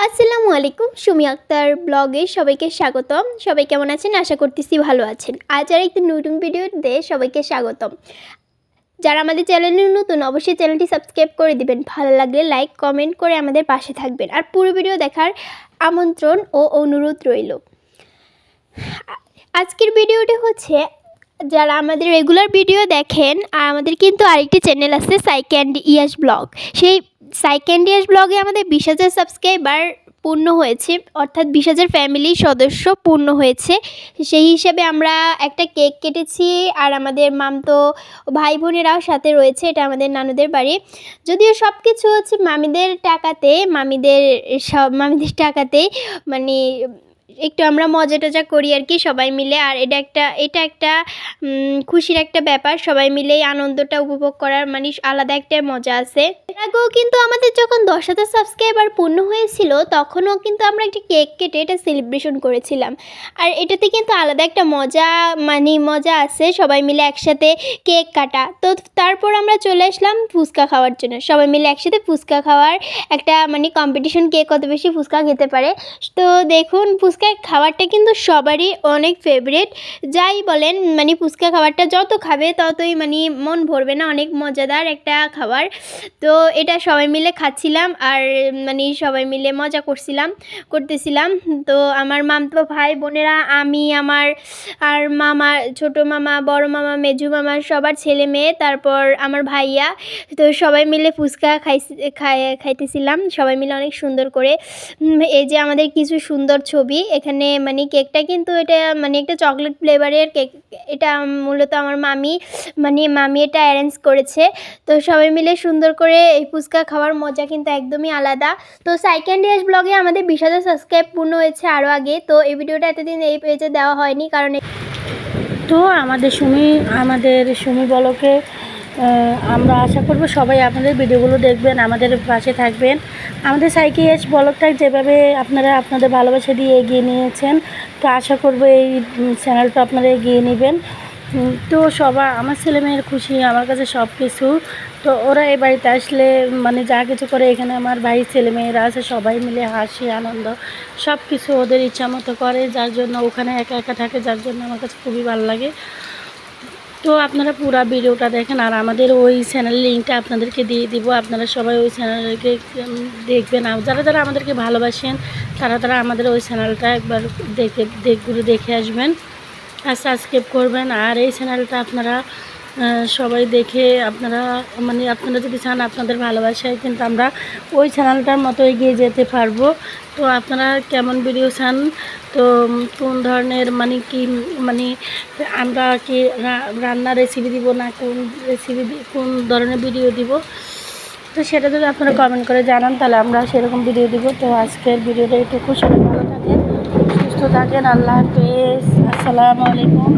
আসসালামু আলাইকুম, সুমি আক্তার ব্লগে সবাইকে স্বাগতম। সবাই কেমন আছেন? আশা করতেছি ভালো আছেন। আজ আর একটি নতুন ভিডিওতে সবাইকে স্বাগতম। যারা আমাদের চ্যানেলে নতুন অবশ্যই চ্যানেলটি সাবস্ক্রাইব করে দিবেন। ভালো লাগলে লাইক কমেন্ট করে আমাদের পাশে থাকবেন। আর পুরো ভিডিও দেখার আমন্ত্রণ ও অনুরোধ রইল। আজকের ভিডিওটি হচ্ছে, যারা আমাদের রেগুলার ভিডিও দেখেন, আর আমাদের কিন্তু আরেকটি চ্যানেল আছে সাইক অ্যান্ড ইয়াস ব্লগ। সেই সাইক অ্যান্ড ইয়াস ব্লগে আমাদের 20,000 সাবস্ক্রাইবার পূর্ণ হয়েছে, অর্থাৎ 20,000 ফ্যামিলি সদস্য পূর্ণ হয়েছে। সেই হিসেবে আমরা একটা কেক কেটেছি, আর আমাদের মামতো ভাই বোনেরাও সাথে রয়েছে। এটা আমাদের নানুদের বাড়ি। যদিও সব কিছু হচ্ছে মামিদের টাকাতেই মানে একটু আমরা মজা টজা করি আর কি সবাই মিলে। আর এটা একটা খুশির একটা ব্যাপার, সবাই মিলে এই আনন্দটা উপভোগ করার আলাদা একটা মজা আছে। এর আগেও কিন্তু আমাদের যখন 10,000 সাবস্ক্রাইবার পূর্ণ হয়েছিল, তখনও কিন্তু আমরা একটা কেক কেটে এটা সেলিব্রেশন করেছিলাম। আর এটাতে কিন্তু আলাদা একটা মজা আছে, সবাই মিলে একসাথে কেক কাটা। তো তারপর আমরা চলে আসলাম ফুচকা খাওয়ার জন্য। সবাই মিলে একসাথে ফুচকা খাওয়ার একটা কম্পিটিশন, কে কত বেশি ফুচকা খেতে পারে। তো দেখুন, ফুচকা খাবারটা কিন্তু সবারই অনেক ফেভারিট। যাই বলেন, ফুচকা খাবারটা যত খাবে ততই মন ভরবে না। অনেক মজাদার একটা খাবার। তো এটা সবাই মিলে খাচ্ছিলাম, আর সবাই মিলে মজা করতেছিলাম। তো আমার মামতো ভাই বোনেরা, আমি, আর মামা, ছোটো মামা, বড় মামা, মেজু মামা, সবার ছেলে মেয়ে, তারপর আমার ভাইয়া, তো সবাই মিলে ফুচকা খাইতেছিলাম সবাই মিলে অনেক সুন্দর করে। এই যে আমাদের কিছু সুন্দর ছবি এখানে, কেকটা কিন্তু এটা একটা চকলেট ফ্লেভারের কেক। এটা মূলত আমার মামি এটা অ্যারেঞ্জ করেছে। তো সবাই মিলে সুন্দর করে এই ফুচকা খাওয়ার মজা কিন্তু একদমই আলাদা। তো সাইক অ্যান্ড ইয়াস ব্লগে আমাদের 20,000 সাবস্ক্রাইব পূর্ণ হয়েছে আরও আগে। তো এই ভিডিওটা এতদিন এই পেজে দেওয়া হয়নি, কারণ তো আমাদের সুমি বলকে আমরা আশা করব সবাই আপনাদের ভিডিওগুলো দেখবেন, আমাদের পাশে থাকবেন। আমাদের সাইক ইয়াস ব্লগটা যেভাবে আপনারা আপনাদের ভালোবাসা দিয়ে এগিয়ে নিয়েছেন, তো আশা করব এই চ্যানেলটা আপনারা এগিয়ে নেবেন। তো আমার ছেলেমেয়ের খুশি আমার কাছে সব কিছু। তো ওরা এই বাড়িতে আসলে যা কিছু করে, এখানে আমার ভাই ছেলেমেয়েরা আছে, সবাই মিলে হাসি আনন্দ সব কিছু ওদের ইচ্ছা মতো করে, যার জন্য ওখানে একা একা থাকে, যার জন্য আমার কাছে খুবই ভালো লাগে। তো আপনারা পুরো ভিডিওটা দেখেন, আর আমাদের ওই চ্যানেলের লিঙ্কটা আপনাদেরকে দিয়ে দিব। আপনারা সবাই ওই চ্যানেলকে দেখবেন। যারা আমাদেরকে ভালোবাসেন তারা আমাদের ওই চ্যানেলটা একবার দেখে আসবেন, আর সাবস্ক্রাইব করবেন। আর এই চ্যানেলটা আপনারা সবাই দেখে আপনারা যদি চান, আপনাদের ভালোবাসায় কিন্তু আমরা ওই চ্যানেলটার মতো এগিয়ে যেতে পারবো। তো আপনারা কেমন ভিডিও চান, তো কোন ধরনের আমরা কি রান্নার রেসিপি দিব, না কোন ধরনের ভিডিও দিব, তো সেটা যদি আপনারা কমেন্ট করে জানান, তাহলে আমরা সেরকম ভিডিও দিব। তো আজকের ভিডিওটা একটু খুশি, ভালো থাকেন, সুস্থ থাকেন। আল্লাহ হাফেজ, আসসালামু আলাইকুম।